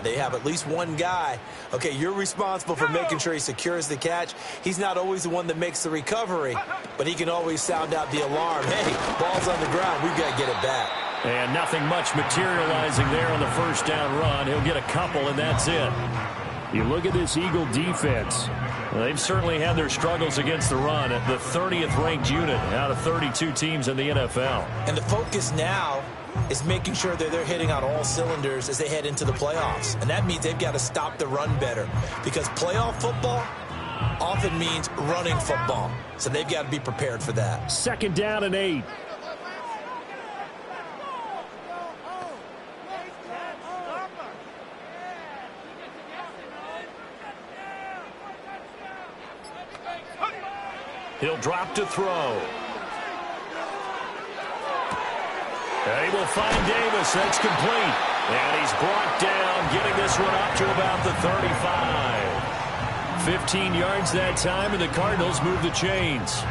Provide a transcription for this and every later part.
They have at least one guy. Okay, you're responsible for making sure he secures the catch. He's not always the one that makes the recovery, but he can always sound out the alarm. Hey, ball's on the ground. We've got to get it back. And nothing much materializing there on the first down run. He'll get a couple, and that's it. You look at this Eagle defense. They've certainly had their struggles against the run. The 30th ranked unit out of 32 teams in the NFL. And the focus now is making sure that they're hitting on all cylinders as they head into the playoffs. And that means they've got to stop the run better, because playoff football often means running football. So they've got to be prepared for that. 2nd down and 8. He'll drop to throw. And he will find Davis. That's complete. And he's brought down, getting this one up to about the 35. 15 yards that time, and the Cardinals move the chains.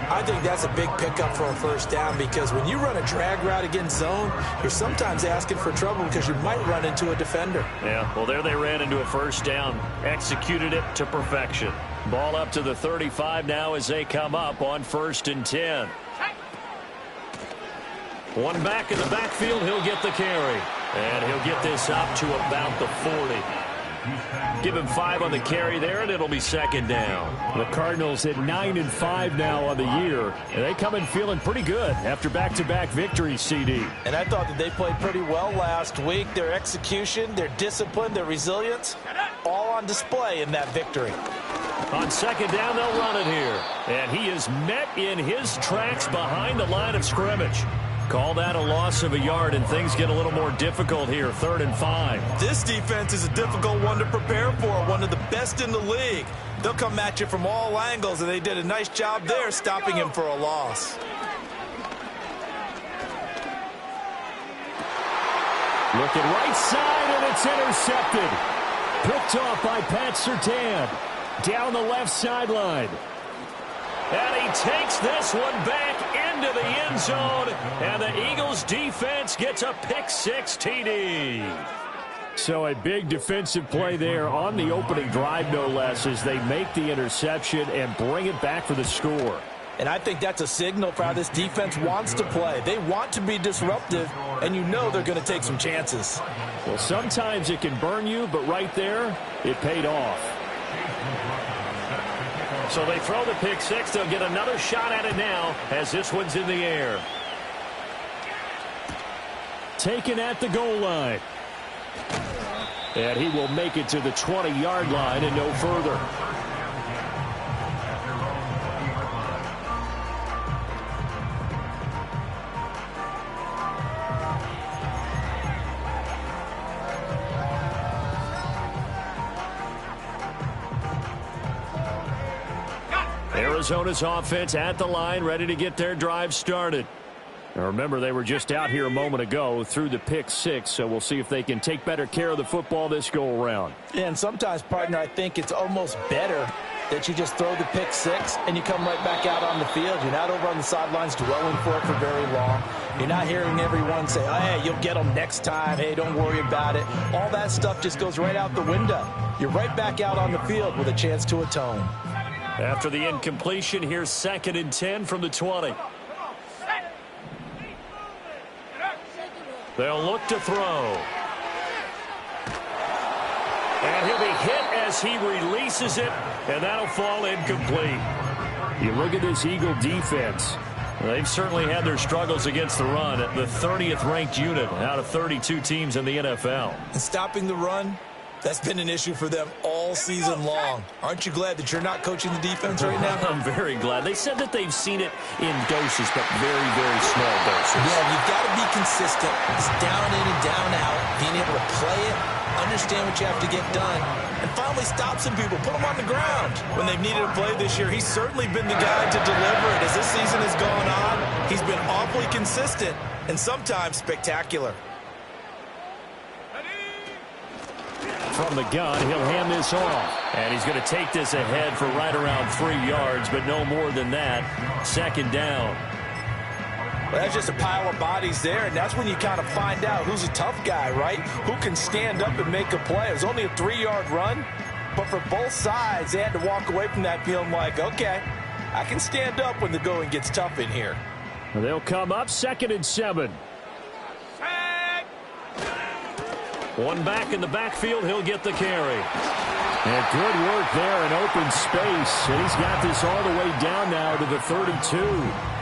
I think that's a big pickup for a first down, because when you run a drag route against zone, you're sometimes asking for trouble because you might run into a defender. Yeah, well, there they ran into a first down. Executed it to perfection. Ball up to the 35 now as they come up on 1st and 10. One back in the backfield, he'll get the carry. And he'll get this up to about the 40. Give him 5 on the carry there, and it'll be 2nd down. The Cardinals at 9-5 now on the year. And they come in feeling pretty good after back-to-back victories, CD. And I thought that they played pretty well last week. Their execution, their discipline, their resilience, all on display in that victory. On 2nd down, they'll run it here. And he is met in his tracks behind the line of scrimmage. Call that a loss of a yard, and things get a little more difficult here. 3rd and 5. This defense is a difficult one to prepare for, one of the best in the league. They'll come at you from all angles, and they did a nice job there stopping him for a loss. Looking right side, and it's intercepted. Picked off by Pat Surtain. Down the left sideline. And he takes this one back into the end zone. And the Eagles defense gets a pick-6 TD. So a big defensive play there on the opening drive, no less, as they make the interception and bring it back for the score. And I think that's a signal for how this defense wants to play. They want to be disruptive, and you know they're going to take some chances. Well, sometimes it can burn you, but right there, it paid off. So they throw the pick-6. They'll get another shot at it now as this one's in the air. Taken at the goal line. And he will make it to the 20-yard line and no further. Arizona's offense at the line, ready to get their drive started. Now remember, they were just out here a moment ago through the pick-6, so we'll see if they can take better care of the football this go-around. Yeah, and sometimes, partner, I think it's almost better that you just throw the pick-6 and you come right back out on the field. You're not over on the sidelines dwelling for it for very long. You're not hearing everyone say, oh, hey, you'll get them next time. Hey, don't worry about it. All that stuff just goes right out the window. You're right back out on the field with a chance to atone. After the incompletion, here's 2nd and 10 from the 20. They'll look to throw. And he'll be hit as he releases it, and that'll fall incomplete. You look at this Eagle defense. They've certainly had their struggles against the run. The 30th ranked unit out of 32 teams in the NFL. And stopping the run, that's been an issue for them all season long. Aren't you glad that you're not coaching the defense right now? I'm very glad. They said that they've seen it in doses, but very, very small doses. Yeah, you've got to be consistent. It's down in and down out, being able to play it, understand what you have to get done, and finally stop some people, put them on the ground. When they've needed a play this year, he's certainly been the guy to deliver it. As this season has gone on, he's been awfully consistent and sometimes spectacular. From the gun, he'll hand this off. And he's going to take this ahead for right around 3 yards, but no more than that. 2nd down. Well, that's just a pile of bodies there, and that's when you kind of find out who's a tough guy, right? Who can stand up and make a play. It was only a 3-yard run, but for both sides, they had to walk away from that feeling like, okay, I can stand up when the going gets tough in here. They'll come up 2nd and 7. One back in the backfield, he'll get the carry. And good work there in open space. And he's got this all the way down now to the 32.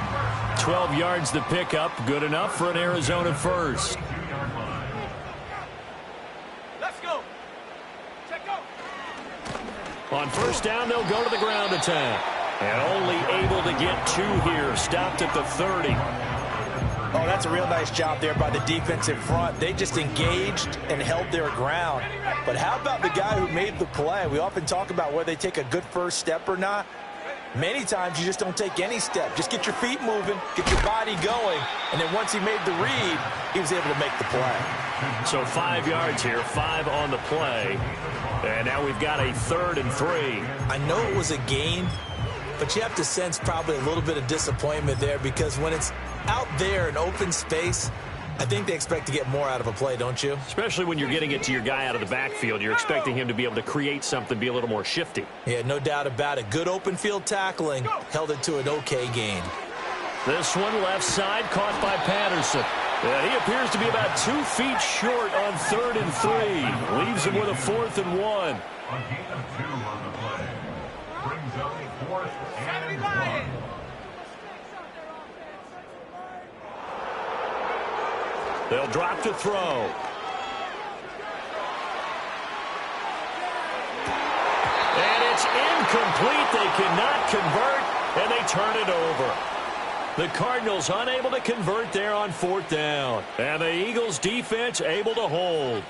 12 yards to pick up. Good enough for an Arizona first. Let's go. Check go. On first down, they'll go to the ground attack. And only able to get 2 here. Stopped at the 30. Oh, that's a real nice job there by the defensive front. They just engaged and held their ground. But how about the guy who made the play? We often talk about whether they take a good first step or not. Many times you just don't take any step. Just get your feet moving, get your body going, and then once he made the read, he was able to make the play. So 5 yards here, 5 on the play. And now we've got a 3rd and 3. I know it was a gain, but you have to sense probably a little bit of disappointment there because when it's out there in open space, I think they expect to get more out of a play, don't you? Especially when you're getting it to your guy out of the backfield. You're expecting him to be able to create something, be a little more shifty. Yeah, no doubt about it. Good open field tackling held it to an okay gain. This one left side caught by Patterson. And he appears to be about 2 feet short on 3rd and 3. Leaves him with a 4th and 1. A gain of 2 on the play. Brings up 4th and 1. They'll drop to throw. And it's incomplete. They cannot convert, and they turn it over. The Cardinals unable to convert there on 4th down. And the Eagles defense able to hold.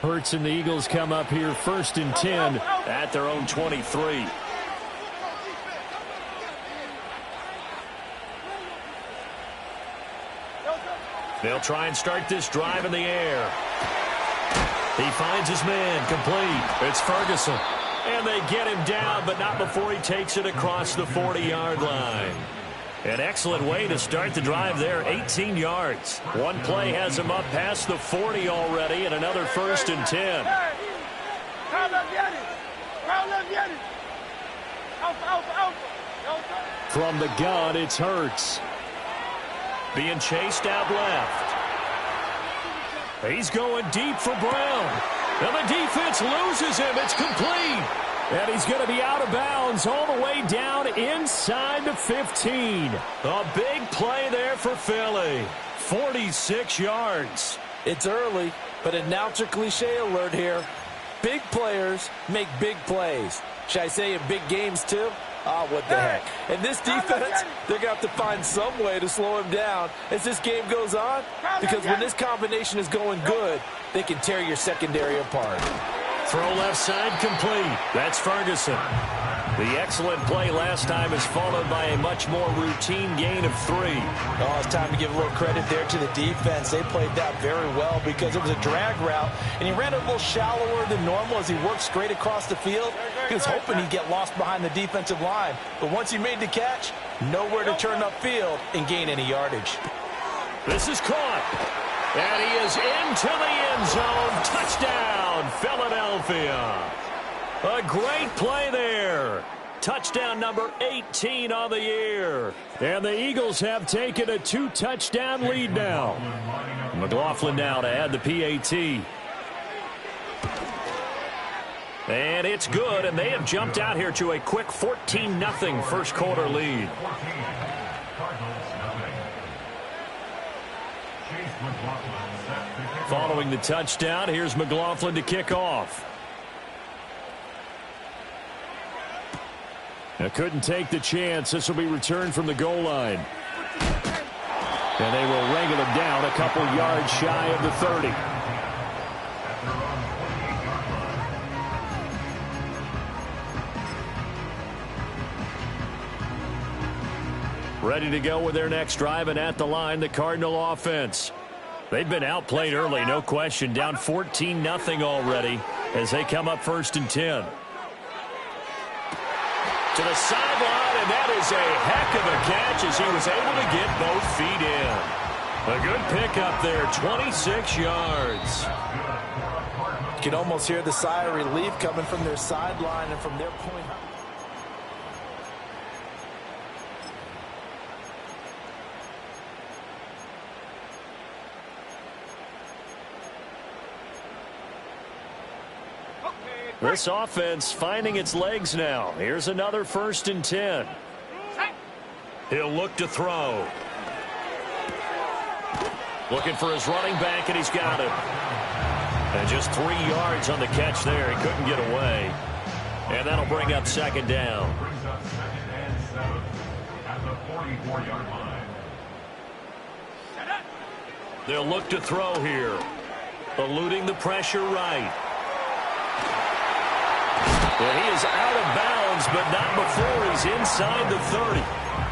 Hurts and the Eagles come up here 1st and 10 at their own 23. They'll try and start this drive in the air. He finds his man, complete. It's Ferguson. And they get him down, but not before he takes it across the 40-yard line. An excellent way to start the drive there, 18 yards. One play has him up past the 40 already, and another 1st and 10. From the gun, it's Hurts. Being chased out left. He's going deep for Brown. And the defense loses him. It's complete. And he's going to be out of bounds all the way down inside the 15. A big play there for Philly. 46 yards. It's early, but announcer cliche alert here. Big players make big plays. Should I say in big games too? Oh, what the heck. And this defense, they're going to have to find some way to slow him down as this game goes on. Because when this combination is going good, they can tear your secondary apart. Throw left side complete. That's Ferguson. The excellent play last time is followed by a much more routine gain of 3. Oh, it's time to give a little credit there to the defense. They played that very well because it was a drag route, and he ran it a little shallower than normal as he worked straight across the field. He was hoping he'd get lost behind the defensive line. But once he made the catch, nowhere to turn upfield and gain any yardage. This is caught. And he is into the end zone. Touchdown, Philadelphia. A great play there. Touchdown number 18 on the year. And the Eagles have taken a 2-touchdown lead now. McLaughlin now to add the PAT. And it's good, and they have jumped out here to a quick 14-0 first quarter lead. Following the touchdown, here's McLaughlin to kick off. Now couldn't take the chance. This will be returned from the goal line. And they will wrangle him down a couple yards shy of the 30. Ready to go with their next drive, and at the line, the Cardinal offense. They've been outplayed early, no question. Down 14-0 already as they come up 1st and 10. to the sideline, and that is a heck of a catch as he was able to get both feet in. A good pickup there, 26 yards. You can almost hear the sigh of relief coming from their sideline and from their point. This offense finding its legs now. Here's another 1st and 10. He'll look to throw. Looking for his running back, and he's got him. And just 3 yards on the catch there. He couldn't get away. And that'll bring up 2nd down. Brings up 2nd and 7 at the 44-yard line. They'll look to throw here. Eluding the pressure right. Well, he is out of bounds, but not before he's inside the 30.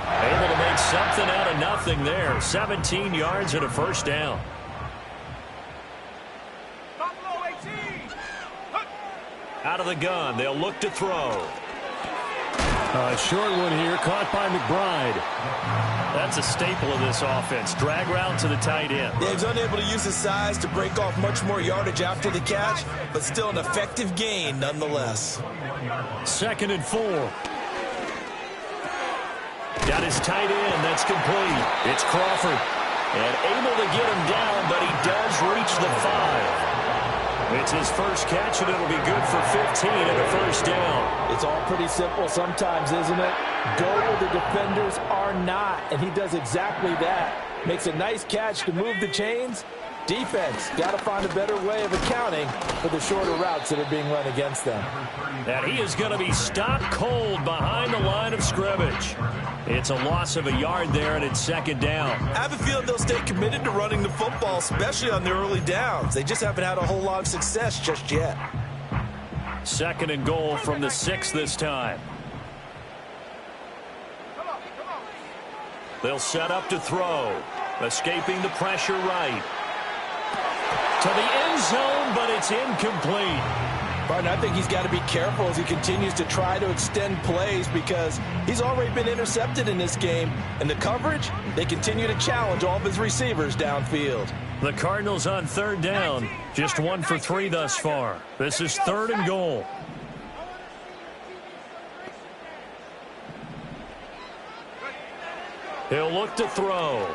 Able to make something out of nothing there. 17 yards and a 1st down. Out of the gun, they'll look to throw. A short one here, caught by McBride. That's a staple of this offense. Drag route to the tight end. Yeah, he's unable to use his size to break off much more yardage after the catch, but still an effective gain nonetheless. 2nd and 4. Got his tight end. That's complete. It's Crawford. And able to get him down, but he does reach the 5. It's his first catch, and it'll be good for 15 and a 1st down. It's all pretty simple sometimes, isn't it? Go where the defenders are not, and he does exactly that. Makes a nice catch to move the chains. Defense got to find a better way of accounting for the shorter routes that are being run against them. And he is going to be stopped cold behind the line of scrimmage. It's a loss of a yard there, and it's 2nd down. I have a feeling they'll stay committed to running the football, especially on their early downs. They just haven't had a whole lot of success just yet. 2nd and goal from the 6 this time. They'll set up to throw. Escaping the pressure right. To the end zone, but it's incomplete. Barton, I think he's got to be careful as he continues to try to extend plays because he's already been intercepted in this game. And the coverage, they continue to challenge all of his receivers downfield. The Cardinals on 3rd down. Just 1 for 3 thus far. This is 3rd and goal. He'll look to throw.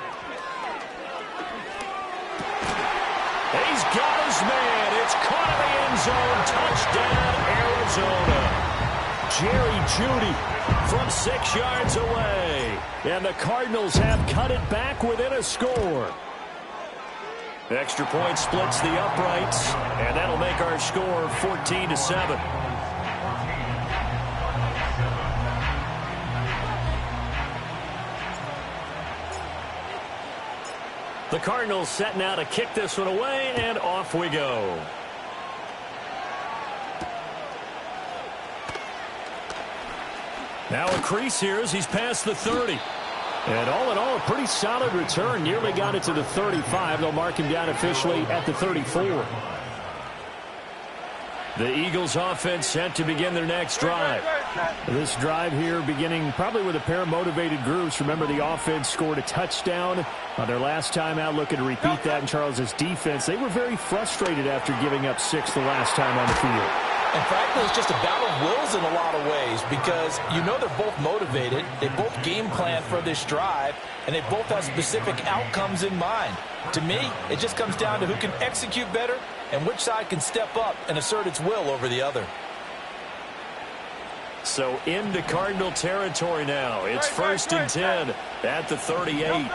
He's got his man. It's caught in the end zone. Touchdown, Arizona. Jerry Jeudy from 6 yards away. And the Cardinals have cut it back within a score. Extra point splits the uprights, and that'll make our score 14-7. The Cardinals setting out to kick this one away, and off we go. Now a crease here as he's past the 30. And all in all, a pretty solid return. Nearly got it to the 35. They'll mark him down officially at the 34. The Eagles offense set to begin their next drive. This drive here beginning probably with a pair of motivated groups. Remember, the offense scored a touchdown on their last time out. Looking to repeat that in Charles's defense. They were very frustrated after giving up 6 the last time on the field. And frankly, it's just a battle of wills in a lot of ways because you know they're both motivated. They both game plan for this drive, and they both have specific outcomes in mind. To me, it just comes down to who can execute better and which side can step up and assert its will over the other. So into Cardinal territory now. It's 1st and 10 at the 38.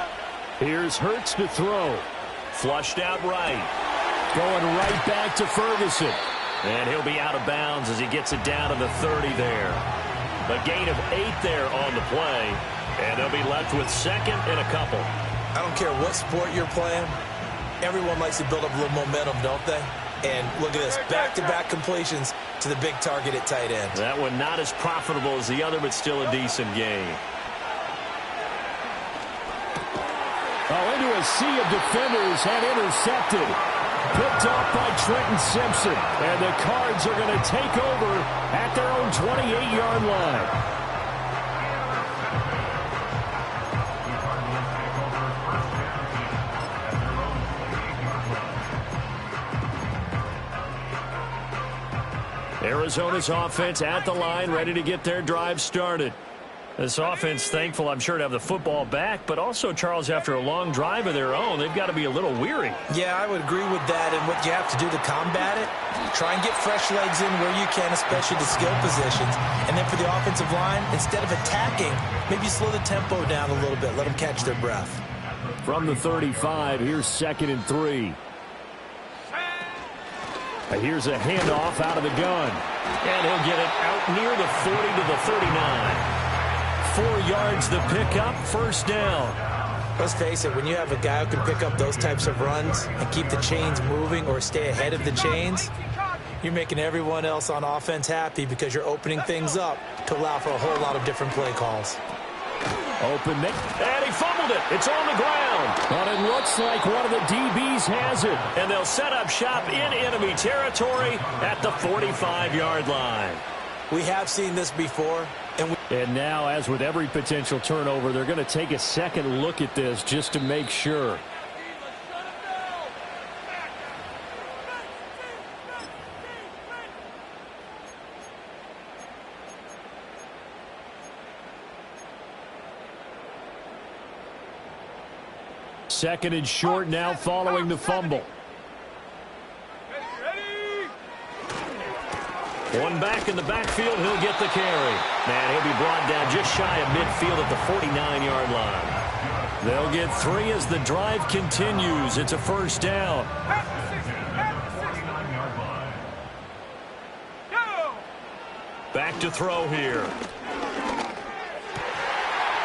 Here's Hurts to throw. Flushed out right. Going right back to Ferguson. And he'll be out of bounds as he gets it down to the 30 there. A gain of 8 there on the play. And they'll be left with 2nd and a couple. I don't care what sport you're playing. Everyone likes to build up a little momentum, don't they? And look at this, back-to-back completions to the big target at tight end. That one not as profitable as the other, but still a decent gain. Oh, into a sea of defenders and intercepted. Picked off by Trenton Simpson. And the Cards are going to take over at their own 28-yard line. Arizona's offense at the line, ready to get their drive started. This offense, thankful, I'm sure, to have the football back, but also, Charles, after a long drive of their own, they've got to be a little weary. Yeah, I would agree with that, and what you have to do to combat it, try and get fresh legs in where you can, especially the skill positions. And then for the offensive line, instead of attacking, maybe slow the tempo down a little bit, let them catch their breath. From the 35, here's 2nd and 3. Here's a handoff out of the gun. And he'll get it out near the 40 to the 39. 4 yards the pickup, first down. Let's face it, when you have a guy who can pick up those types of runs and keep the chains moving or stay ahead of the chains, you're making everyone else on offense happy because you're opening things up to allow for a whole lot of different play calls. Open, and he fumbled it. It's on the ground. But it looks like one of the DBs has it. And they'll set up shop in enemy territory at the 45-yard line. We have seen this before. And now, as with every potential turnover, they're going to take a second look at this just to make sure. Second and short now following the fumble. One back in the backfield, he'll get the carry. And he'll be brought down just shy of midfield at the 49-yard line. They'll get 3 as the drive continues. It's a first down. Back to throw here.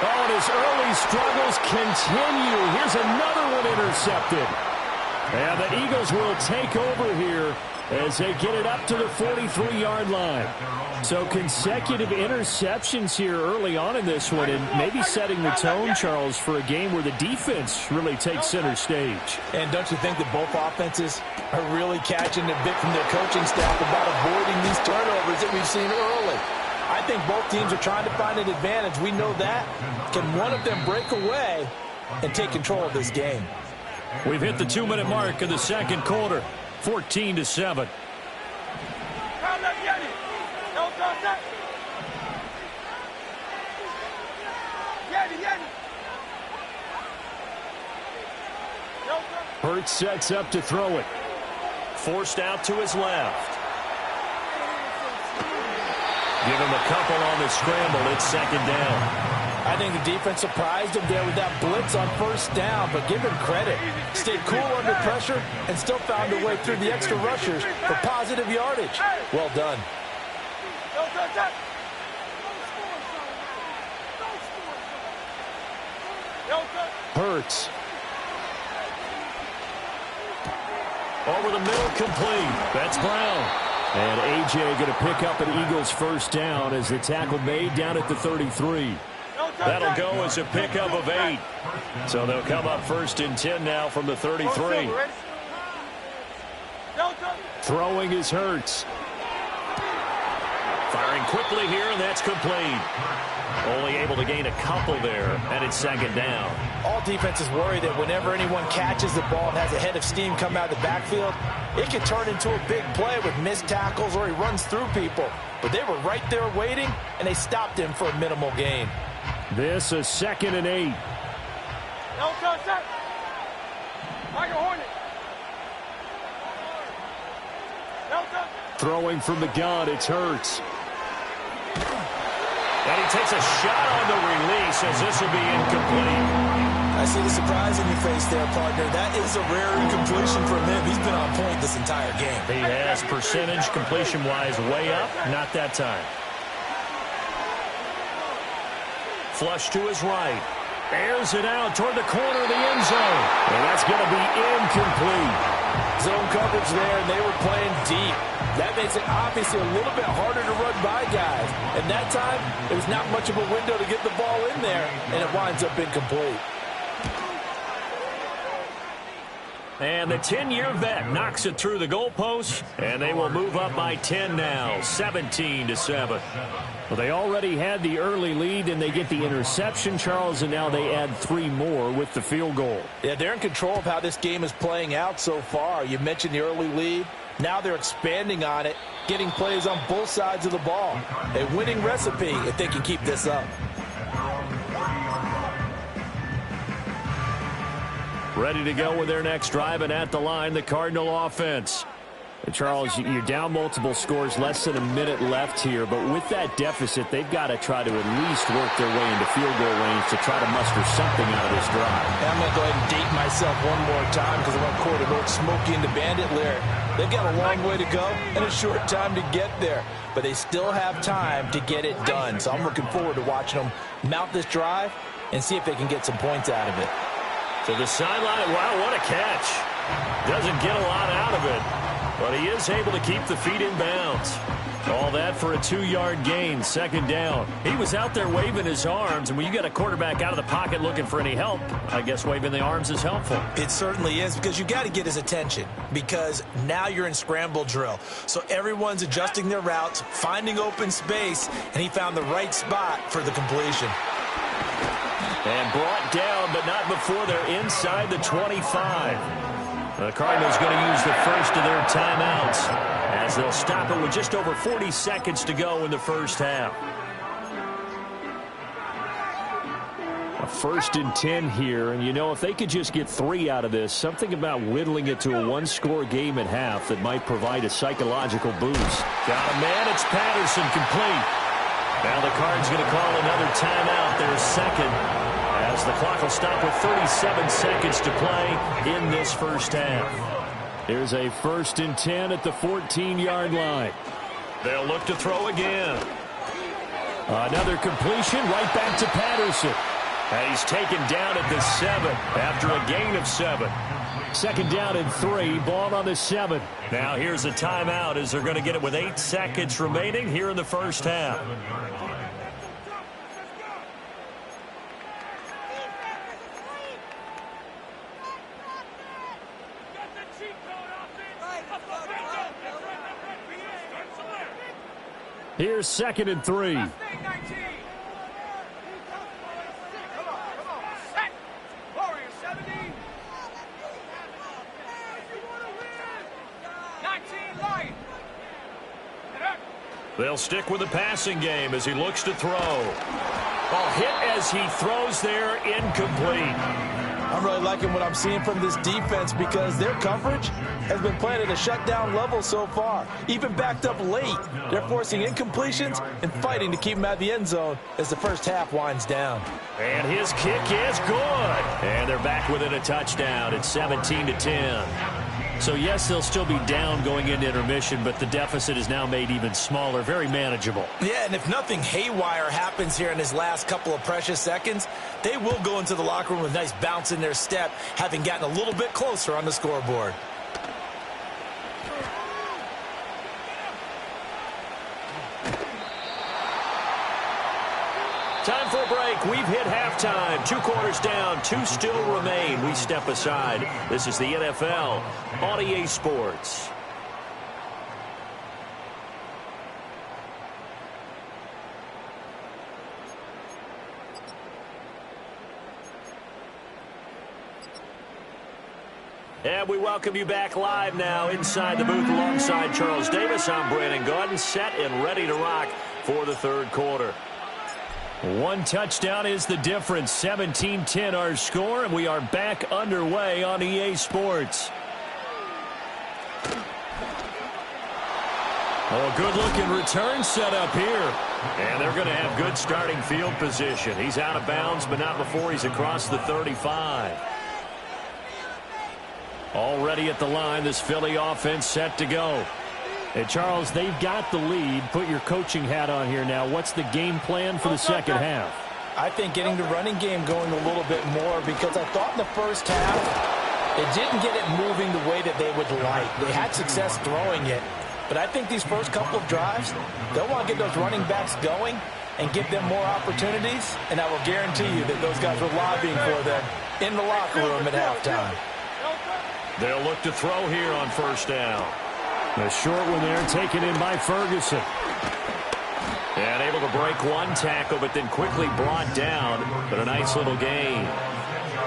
Oh, and his early struggles continue. Here's another one intercepted. And the Eagles will take over here as they get it up to the 43-yard line. So consecutive interceptions here early on in this one, and maybe setting the tone, Charles, for a game where the defense really takes center stage. And don't you think that both offenses are really catching a bit from their coaching staff about avoiding these turnovers that we've seen early? I think both teams are trying to find an advantage. We know that. Can one of them break away and take control of this game? We've hit the 2-minute mark of the second quarter. 14-7. Hurts sets up to throw it. Forced out to his left. Give him a couple on the scramble. It's second down. I think the defense surprised him there with that blitz on first down, but give him credit. Stayed cool under pressure and still found a way through the extra rushers for positive yardage. Well done. Hurts. Over the middle, complete. That's Brown. And A.J. going to pick up an Eagles first down as the tackle made down at the 33. That'll go as a pickup of 8. So they'll come up 1st and 10 now from the 33. Throwing is Hurts. Firing quickly here, and that's complete. Only able to gain a couple there, and it's second down. All defenses worry that whenever anyone catches the ball and has a head of steam come out of the backfield, it can turn into a big play with missed tackles or he runs through people. But they were right there waiting, and they stopped him for a minimal gain. This is 2nd and 8. Throwing from the gun, it's Hurts. And he takes a shot on the release as this will be incomplete. I see the surprise in your face there, partner. That is a rare incompletion from him. He's been on point this entire game. He has percentage completion-wise way up. Not that time. Flush to his right. Airs it out toward the corner of the end zone. And that's going to be incomplete. Zone coverage there, and they were playing deep. That makes it obviously a little bit harder to run by guys. And that time, it was not much of a window to get the ball in there, and it winds up incomplete. And the 10-year vet knocks it through the goalpost, and they will move up by 10 now, 17-7. Well, they already had the early lead, and they get the interception, Charles, and now they add 3 more with the field goal. Yeah, they're in control of how this game is playing out so far. You mentioned the early lead. Now they're expanding on it, getting plays on both sides of the ball. A winning recipe if they can keep this up. Ready to go with their next drive, and at the line, the Cardinal offense. And Charles, you're down multiple scores, less than a minute left here, but with that deficit, they've got to try to at least work their way into field goal range to try to muster something out of this drive. I'm going to go ahead and date myself one more time because I'm going to quote an old Smokey and the Bandit lyric. They've got a long way to go and a short time to get there, but they still have time to get it done. So I'm looking forward to watching them mount this drive and see if they can get some points out of it. To the sideline, wow, what a catch. Doesn't get a lot out of it, but he is able to keep the feet in bounds. All that for a 2-yard gain, second down. He was out there waving his arms, and when you got a quarterback out of the pocket looking for any help, I guess waving the arms is helpful. It certainly is, because you got to get his attention, because now you're in scramble drill. So everyone's adjusting their routes, finding open space, and he found the right spot for the completion. And brought down, but not before they're inside the 25. The Cardinals going to use the first of their timeouts as they'll stop it with just over 40 seconds to go in the first half. A 1st and 10 here, and you know, if they could just get 3 out of this, something about whittling it to a 1-score game at half that might provide a psychological boost. Got a man, it's Patterson, complete. Now the Cards going to call another timeout, their second, as the clock will stop with 37 seconds to play in this first half. Here's a 1st and 10 at the 14-yard line. They'll look to throw again. Another completion right back to Patterson. And he's taken down at the 7 after a gain of 7. 2nd down and 3, ball on the 7. Now here's a timeout as they're going to get it with 8 seconds remaining here in the first half. Here's 2nd and 3. They'll stick with the passing game as he looks to throw. Ball hit as he throws there, incomplete. I'm really liking what I'm seeing from this defense because their coverage has been playing at a shutdown level so far. Even backed up late, they're forcing incompletions and fighting to keep them out of the end zone as the first half winds down. And his kick is good. And they're back within a touchdown at 17-10. So, yes, they'll still be down going into intermission, but the deficit is now made even smaller, very manageable. Yeah, and if nothing haywire happens here in his last couple of precious seconds, they will go into the locker room with a nice bounce in their step, having gotten a little bit closer on the scoreboard. Time for a break. We've hit halftime. 2 quarters down. 2 still remain. We step aside. This is the NFL on EA Sports. And we welcome you back live now inside the booth alongside Charles Davis. I'm Brandon Gaudin, set and ready to rock for the third quarter. 1 touchdown is the difference. 17-10 our score, and we are back underway on EA Sports. Oh, good-looking return set up here. And they're going to have good starting field position. He's out of bounds, but not before he's across the 35. Already at the line, this Philly offense set to go. And Charles, they've got the lead. Put your coaching hat on here now. What's the game plan for the second half? I think getting the running game going a little bit more, because I thought in the first half it didn't get it moving the way that they would like. They had success throwing it, but I think these first couple of drives, they'll want to get those running backs going and give them more opportunities, and I will guarantee you that those guys were lobbying for them in the locker room at halftime. They'll look to throw here on first down. The short one there taken in by Ferguson. And able to break one tackle, but then quickly brought down. But a nice little gain.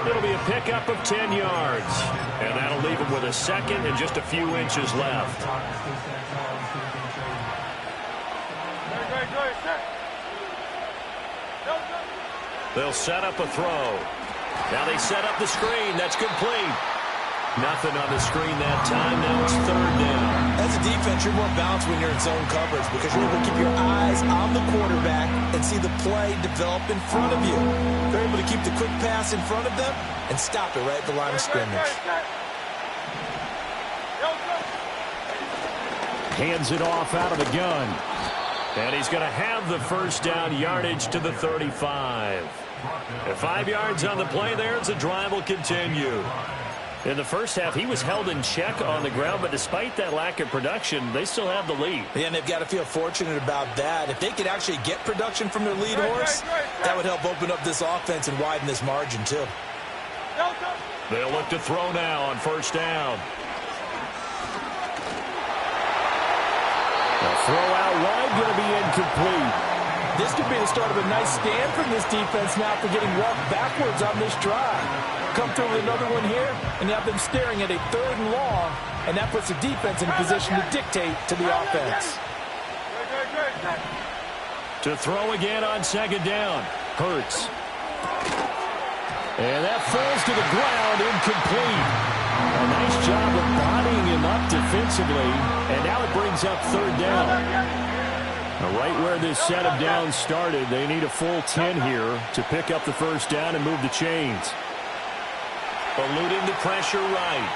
It'll be a pickup of 10 yards. And that'll leave him with a second and just a few inches left. They'll set up a throw. Now they set up the screen. That's complete. Nothing on the screen that time. Now it's third down. As a defense, you're more balanced when you're in zone coverage because you're able to keep your eyes on the quarterback and see the play develop in front of you. They're able to keep the quick pass in front of them and stop it right at the line of scrimmage. Hands it off out of the gun. And he's going to have the first down yardage to the 35. And 5 yards on the play there as the drive will continue. In the first half, he was held in check on the ground, but despite that lack of production, they still have the lead. And they've got to feel fortunate about that. If they could actually get production from their lead horse, that would help open up this offense and widen this margin, too. They'll look to throw now on first down. The throw out wide going to be incomplete. This could be the start of a nice stand from this defense now for getting walked backwards on this drive. Come through with another one here, and you have them staring at a third and long, and that puts the defense in a position to dictate to the offense. To throw again on second down. Hurts. And that falls to the ground, incomplete. A nice job of bodying him up defensively, and now it brings up third down. Now right where this set of downs started, they need a full 10 here to pick up the first down and move the chains. Eluding the pressure right.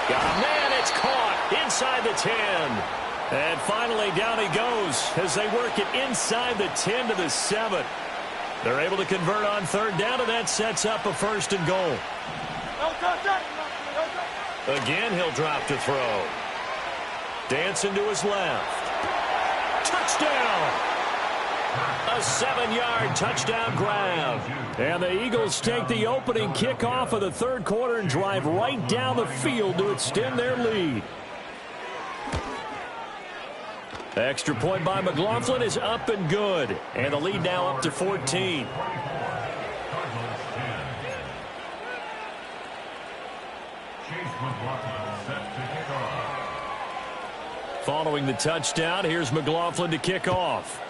Got a man, it's caught inside the 10. And finally down he goes as they work it inside the 10 to the 7. They're able to convert on third down, and that sets up a first and goal. Again, he'll drop to throw. Dancing to his left. Touchdown! A 7-yard touchdown grab. And the Eagles take the opening kickoff of the third quarter and drive right down the field to extend their lead. The extra point by McLaughlin is up and good. And the lead now up to 14. Following the touchdown, here's McLaughlin to kick off.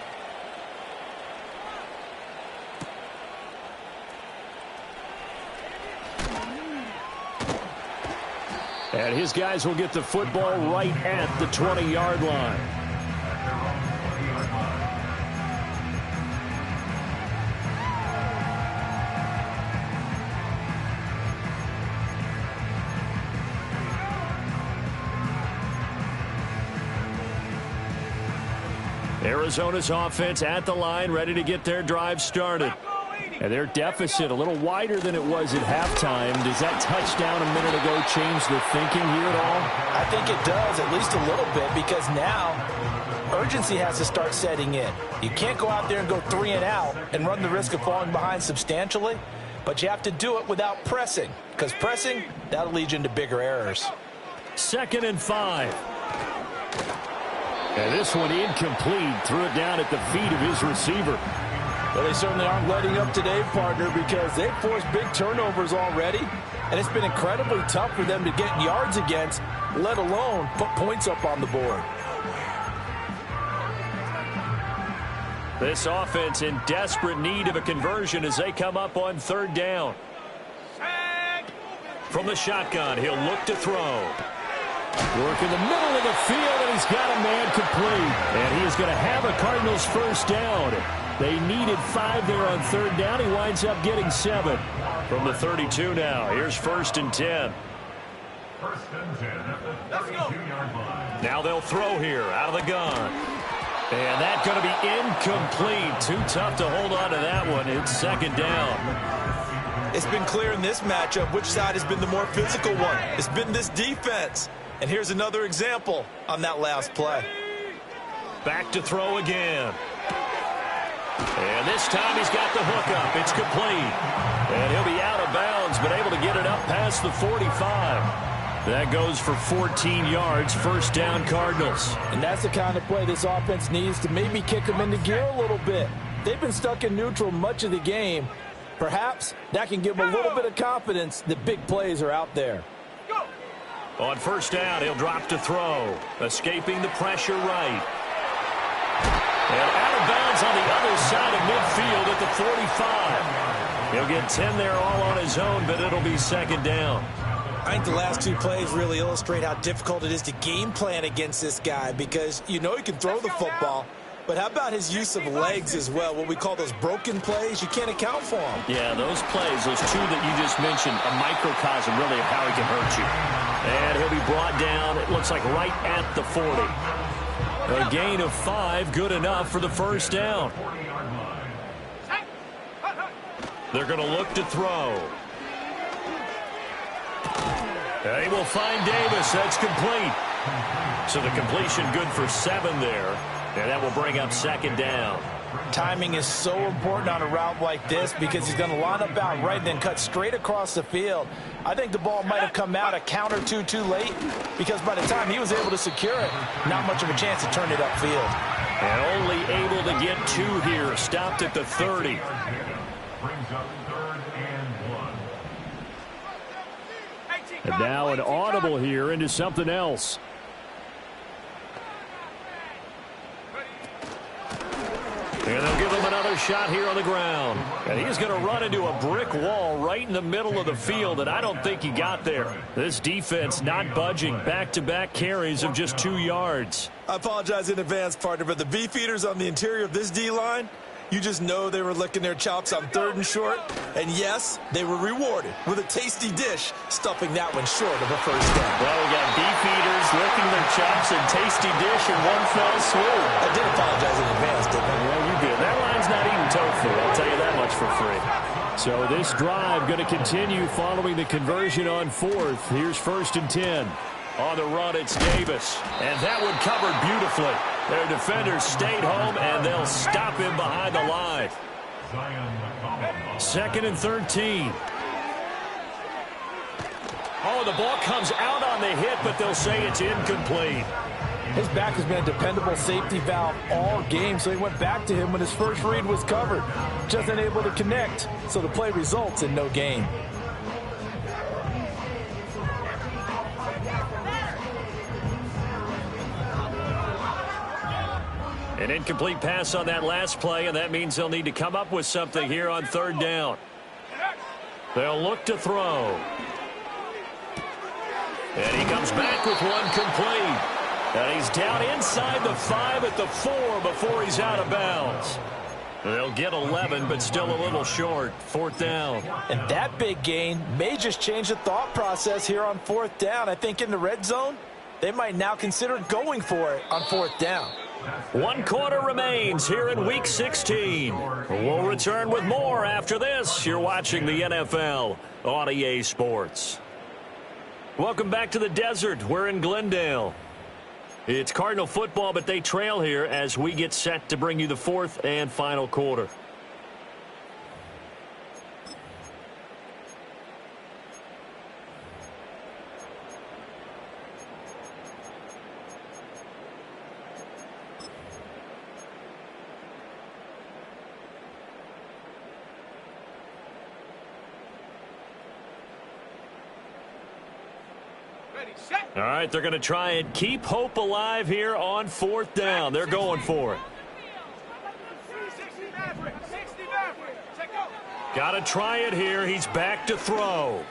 And his guys will get the football right at the 20-yard line. Arizona's offense at the line, ready to get their drive started. And their deficit a little wider than it was at halftime. Does that touchdown a minute ago change the thinking here at all? I think it does, at least a little bit, because now urgency has to start setting in. You can't go out there and go 3 and out and run the risk of falling behind substantially, but you have to do it without pressing, because pressing, that'll lead you into bigger errors. 2nd and 5. And this one incomplete. Threw it down at the feet of his receiver. Well, they certainly aren't letting up today, partner, because they've forced big turnovers already, and it's been incredibly tough for them to get yards against, let alone put points up on the board. This offense in desperate need of a conversion as they come up on third down. From the shotgun, he'll look to throw. Work in the middle of the field, and he's got a man complete. And he is going to have a Cardinals first down. They needed 5 there on third down. He winds up getting 7. From the 32 now, here's 1st and 10. 1st and 10 at the 32-yard line. Now they'll throw here out of the gun. And that's going to be incomplete. Too tough to hold on to that one. It's 2nd down. It's been clear in this matchup which side has been the more physical one. It's been this defense. And here's another example on that last play. Back to throw again. And this time he's got the hook up. It's complete. And he'll be out of of bounds, but able to get it up past the 45. That goes for 14 yards, first down Cardinals. And that's the kind of play this offense needs to maybe kick them into gear a little bit. They've been stuck in neutral much of the game. Perhaps that can give them a little bit of confidence that big plays are out there. On first down, he'll drop to throw, escaping the pressure right. And out of bounds on the other side of midfield at the 45. He'll get 10 there all on his own, but it'll be second down. I think the last two plays really illustrate how difficult it is to game plan against this guy, because you know he can throw the football, but how about his use of legs as well? What we call those broken plays, you can't account for them. Yeah, those plays, those two that you just mentioned, a microcosm really of how he can hurt you. And he'll be brought down, it looks like right at the 40. A gain of 5, good enough for the first down. They're going to look to throw. He will find Davis. That's complete. So the completion good for 7 there. And that will bring up second down. Timing is so important on a route like this, because he's going to line up out right and then cut straight across the field. I think the ball might have come out a count or two too late, because by the time he was able to secure it, not much of a chance to turn it upfield. And only able to get 2 here. Stopped at the 30. Brings up 3rd and 1. And now an audible here into something else. And they'll give him another shot here on the ground. And he's going to run into a brick wall right in the middle of the field, and I don't think he got there. This defense not budging. Back-to-back carries of just 2 yards. I apologize in advance, partner, but the beefeaters on the interior of this D-line, you just know they were licking their chops on 3rd and short. And yes, they were rewarded with a tasty dish, stuffing that one short of a first down. Well, we got beefeaters licking their chops and tasty dish in one fell swoop. I did apologize in advance, didn't I? Yeah, you did. That line's not eating tofu. I'll tell you that much for free. So this drive going to continue following the conversion on 4th. Here's 1st and 10. On the run, it's Davis. And that one covered beautifully. Their defenders stayed home, and they'll stop him behind the line. 2nd and 13. Oh, the ball comes out on the hit, but they'll say it's incomplete. His back has been a dependable safety valve all game, so he went back to him when his first read was covered. Just unable to connect, so the play results in no gain. An incomplete pass on that last play, and that means they'll need to come up with something here on 3rd down. They'll look to throw. And he comes back with one complete. And he's down inside the 5 at the 4 before he's out of bounds. They'll get 11, but still a little short. 4th down. And that big gain may just change the thought process here on 4th down. I think in the red zone, they might now consider going for it on 4th down. 1 quarter remains here in Week 16. We'll return with more after this. You're watching the NFL on EA Sports. Welcome back to the desert. We're in Glendale. It's Cardinal football, but they trail here as we get set to bring you the 4th and final quarter. All right, they're going to try and keep hope alive here on 4th down. They're going for it. Got to try it here. He's back to throw.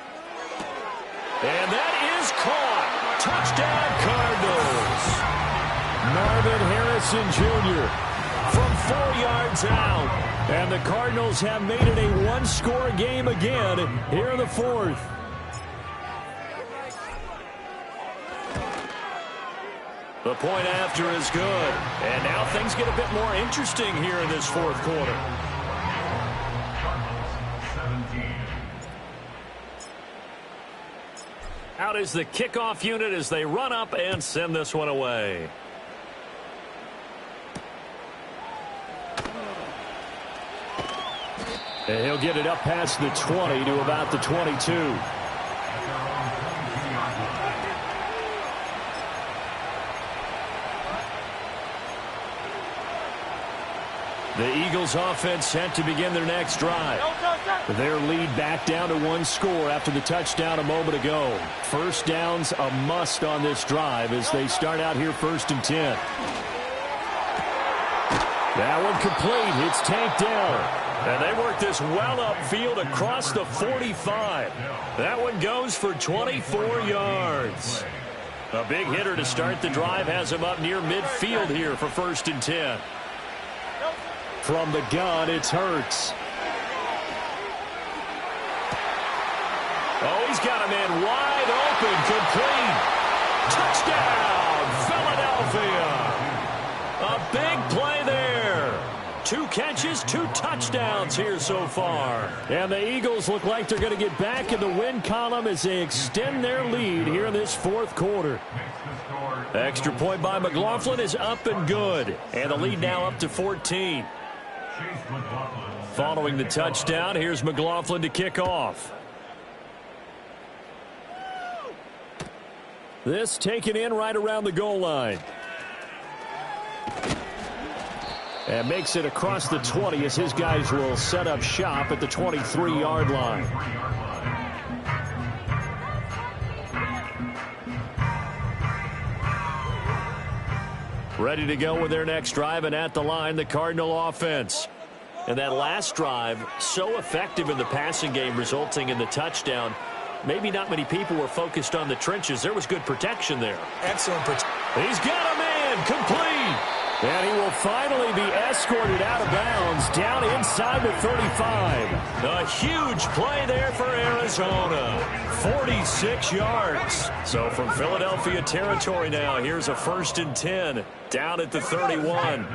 And that is caught. Touchdown, Cardinals. Marvin Harrison Jr. from 4 yards out. And the Cardinals have made it a one-score game again here in the 4th. The point after is good. And now things get a bit more interesting here in this 4th quarter. Out is the kickoff unit as they run up and send this one away. And he'll get it up past the 20 to about the 22. The Eagles offense set to begin their next drive. Their lead back down to one score after the touchdown a moment ago. First down's a must on this drive as they start out here 1st and 10. That one complete. It's tanked down. And they work this well upfield across the 45. That one goes for 24 yards. A big hitter to start the drive has him up near midfield here for 1st and 10. From the gun, it's Hurts. Oh, he's got a man wide open, complete. Touchdown, Philadelphia. A big play there. 2 catches, 2 touchdowns here so far. And the Eagles look like they're going to get back in the win column as they extend their lead here in this 4th quarter. Extra point by McLaughlin is up and good. And the lead now up to 14. Following the touchdown, here's McLaughlin to kick off. This taken in right around the goal line. And makes it across the 20 as his guys will set up shop at the 23-yard line. Ready to go with their next drive, and at the line, the Cardinal offense. And that last drive, so effective in the passing game, resulting in the touchdown. Maybe not many people were focused on the trenches. There was good protection there. Excellent protection. He's got a man, complete. And he will finally be escorted out of bounds down inside the 35. A huge play there for Arizona. 46 yards. So from Philadelphia territory now, here's a 1st and 10 down at the 31.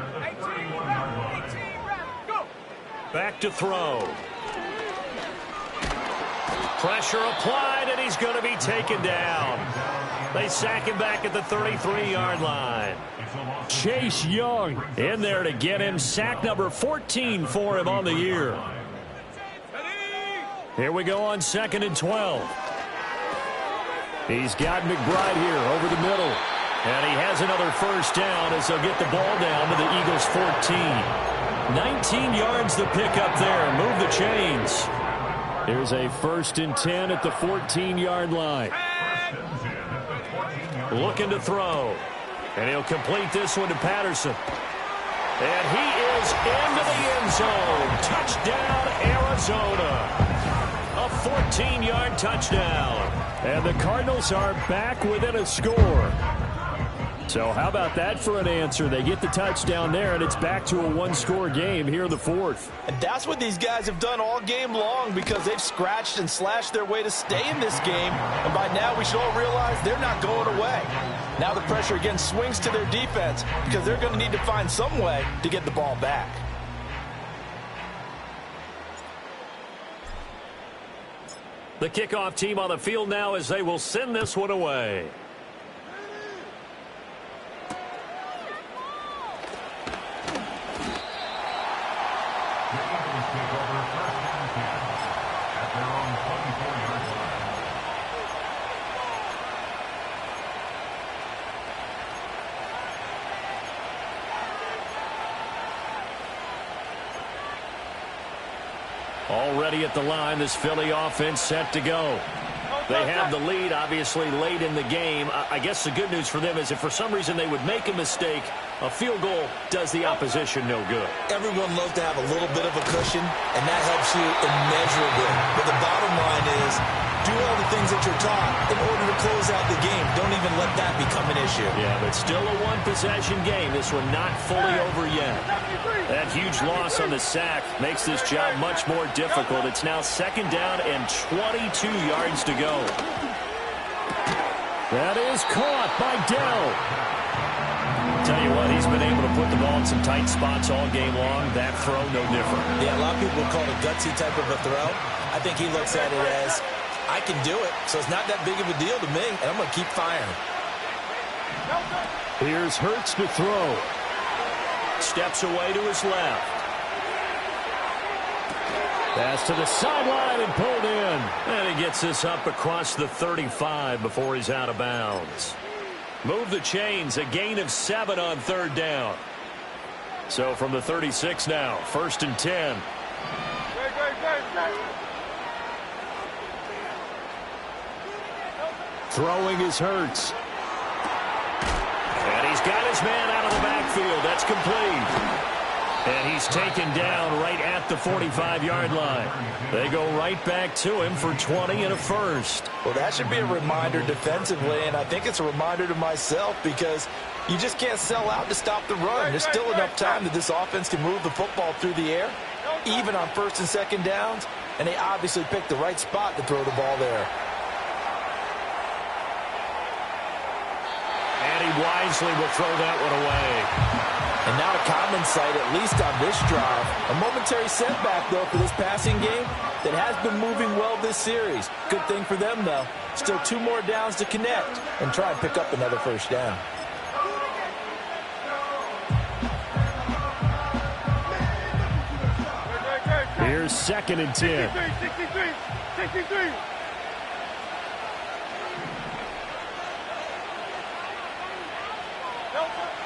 Back to throw. Pressure applied, and he's going to be taken down. They sack him back at the 33-yard line. Chase Young in there to get him. Sack number 14 for him on the year. Here we go on 2nd and 12. He's got McBride here over the middle. And he has another first down as they'll get the ball down to the Eagles' 14. 19 yards the pickup there. Move the chains. Here's a 1st and 10 at the 14-yard line. Looking to throw. And he'll complete this one to Patterson. And he is into the end zone. Touchdown, Arizona. A 14-yard touchdown. And the Cardinals are back within a score. So how about that for an answer? They get the touchdown there, and it's back to a 1-score game here in the 4th. And that's what these guys have done all game long, because they've scratched and slashed their way to stay in this game. And by now we should all realize they're not going away. Now the pressure again swings to their defense, because they're going to need to find some way to get the ball back. The kickoff team on the field now as they will send this one away. Already at the line, this Philly offense set to go. They have the lead, obviously, late in the game. I guess the good news for them is if for some reason they would make a mistake, a field goal does the opposition no good. Everyone loves to have a little bit of a cushion, and that helps you immeasurably. But the bottom line is, do all the things that you're taught in order to close out the game. Don't even let that become an issue. Yeah, but still a one-possession game. This one not fully over yet. That huge loss on the sack makes this job much more difficult. It's now 2nd down and 22 yards to go. That is caught by Dell. Tell you what, he's been able to put the ball in some tight spots all game long. That throw, no different. Yeah, a lot of people would call it a gutsy type of a throw. I think he looks at it as, I can do it, so it's not that big of a deal to me, and I'm going to keep firing. Here's Hurts to throw. Steps away to his left. Pass to the sideline and pulled in. And he gets this up across the 35 before he's out of bounds. Move the chains, a gain of 7 on third down. So from the 36 now, 1st and 10. Throwing is Hurts. And he's got his man out of the backfield. That's complete. And he's taken down right at the 45-yard line. They go right back to him for 20 and a first. Well, that should be a reminder defensively, and I think it's a reminder to myself because you just can't sell out to stop the run. There's still enough time that this offense can move the football through the air, even on 1st and 2nd downs, and they obviously picked the right spot to throw the ball there. And he wisely will throw that one away. And not a common sight, at least on this drive. A momentary setback, though, for this passing game that has been moving well this series. Good thing for them, though. Still 2 more downs to connect and try and pick up another first down. Here's 2nd and 10. 63.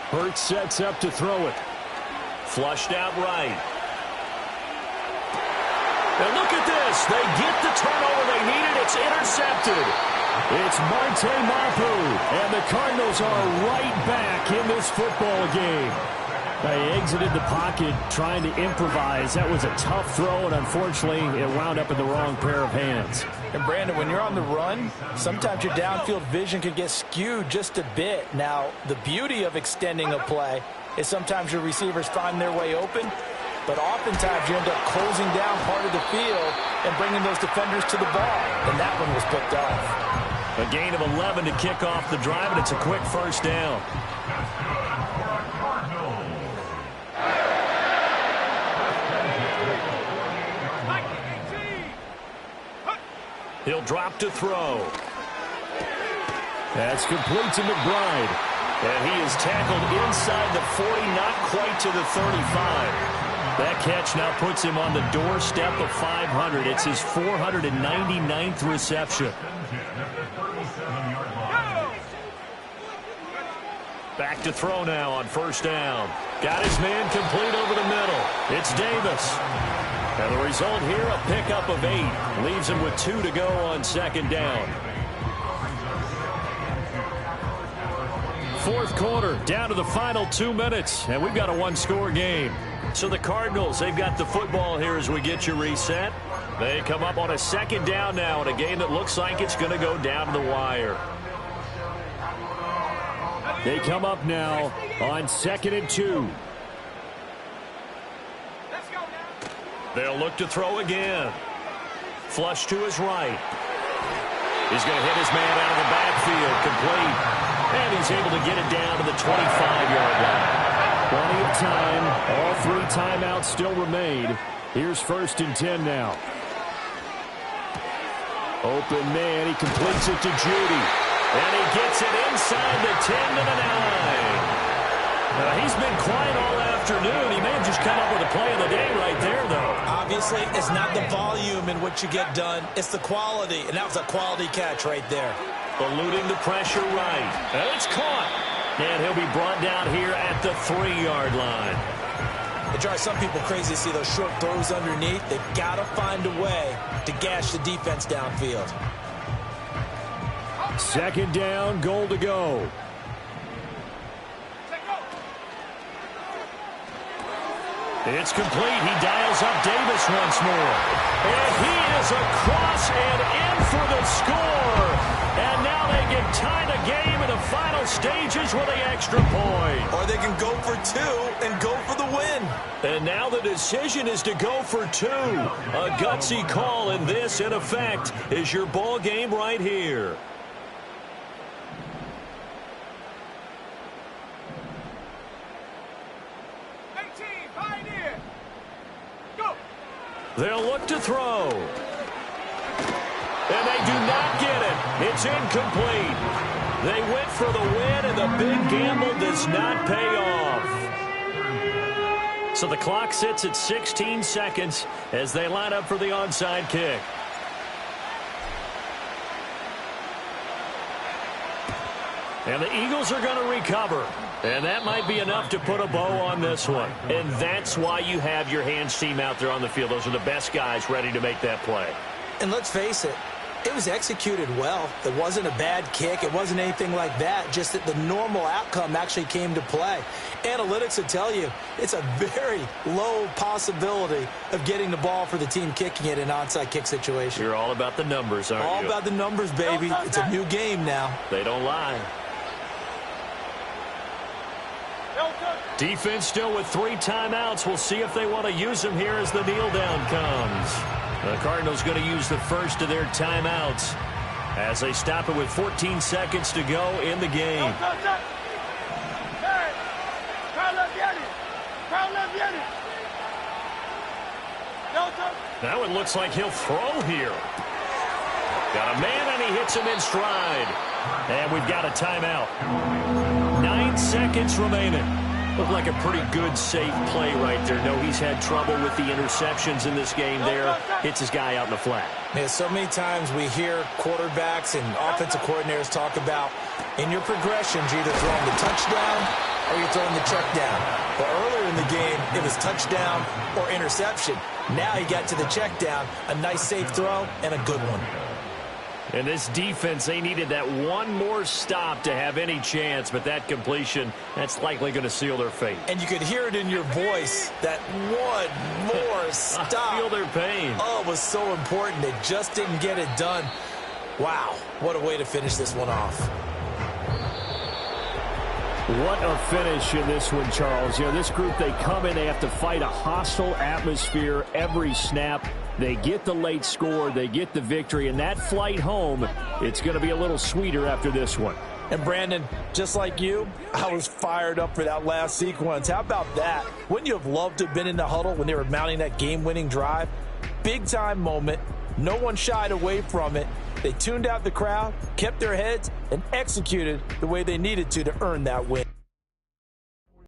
Hurts sets up to throw it. Flushed out right. And look at this. They get the turnover they needed. It's intercepted. It's Marte Mapu. And the Cardinals are right back in this football game. They exited the pocket trying to improvise. That was a tough throw, and unfortunately, it wound up in the wrong pair of hands. And, Brandon, when you're on the run, sometimes your downfield vision can get skewed just a bit. Now, the beauty of extending a play is sometimes your receivers find their way open, but oftentimes you end up closing down part of the field and bringing those defenders to the ball, and that one was picked off. A gain of 11 to kick off the drive, and it's a quick first down. He'll drop to throw. That's complete to McBride. And he is tackled inside the 40, not quite to the 35. That catch now puts him on the doorstep of 500. It's his 499th reception. Back to throw now on 1st down. Got his man complete over the middle. It's Davis. And the result here, a pickup of 8. Leaves him with 2 to go on 2nd down. 4th quarter, down to the final 2 minutes. And we've got a 1-score game. So the Cardinals, they've got the football here as we get you reset. They come up on a 2nd down now in a game that looks like it's going to go down to the wire. They come up now on 2nd and 2. They'll look to throw again. Flush to his right. He's going to hit his man out of the backfield. Complete. And he's able to get it down to the 25-yard line. Plenty of time. All 3 timeouts still remain. Here's 1st and 10 now. Open man. He completes it to Judy. And he gets it inside the 10 to the 9. He's been quiet all afternoon. He may have just come up with a play of the day right there, though. Obviously, it's not the volume in which you get done. It's the quality, and that was a quality catch right there. Eluding the pressure right. And it's caught. And he'll be brought down here at the 3-yard line. It drives some people crazy to see those short throws underneath. They've got to find a way to gash the defense downfield. 2nd down, goal to go. It's complete. He dials up Davis once more. And he is across and in for the score. And now they can tie the game in the final stages with the extra point. Or they can go for 2 and go for the win. And now the decision is to go for 2. A gutsy call, and this, in effect, is your ball game right here. They'll look to throw. And they do not get it. It's incomplete. They went for the win, and the big gamble does not pay off. So the clock sits at 16 seconds as they line up for the onside kick. And the Eagles are going to recover. And that might be enough to put a bow on this one. And that's why you have your hands team out there on the field. Those are the best guys ready to make that play. And let's face it, it was executed well. It wasn't a bad kick. It wasn't anything like that. Just that the normal outcome actually came to play. Analytics will tell you it's a very low possibility of getting the ball for the team kicking it in an onside kick situation. You're all about the numbers, aren't you? All about the numbers, baby. It's a new game now. They don't lie. Defense still with 3 timeouts. We'll see if they want to use them here as the kneel down comes. The Cardinals going to use the first of their timeouts as they stop it with 14 seconds to go in the game. Now it looks like he'll throw here. Got a man and he hits him in stride. And we've got a timeout. 9 seconds remaining. Looked like a pretty good, safe play right there. No, he's had trouble with the interceptions in this game there. Hits his guy out in the flat. Yeah, so many times we hear quarterbacks and offensive coordinators talk about in your progressions, you're either throwing the touchdown or you're throwing the check down. But earlier in the game, it was touchdown or interception. Now he got to the check down, a nice safe throw, and a good one. And this defense, they needed that one more stop to have any chance, but that completion, that's likely going to seal their fate. And you could hear it in your voice, that one more stop. I feel their pain. Oh, it was so important. They just didn't get it done. Wow, what a way to finish this one off. What a finish in this one, Charles. You know, this group, they come in, they have to fight a hostile atmosphere every snap. They get the late score, they get the victory, and that flight home, it's going to be a little sweeter after this one. And Brandon, just like you, I was fired up for that last sequence. How about that? Wouldn't you have loved to have been in the huddle when they were mounting that game-winning drive? Big-time moment. No one shied away from it. They tuned out the crowd, kept their heads, and executed the way they needed to earn that win.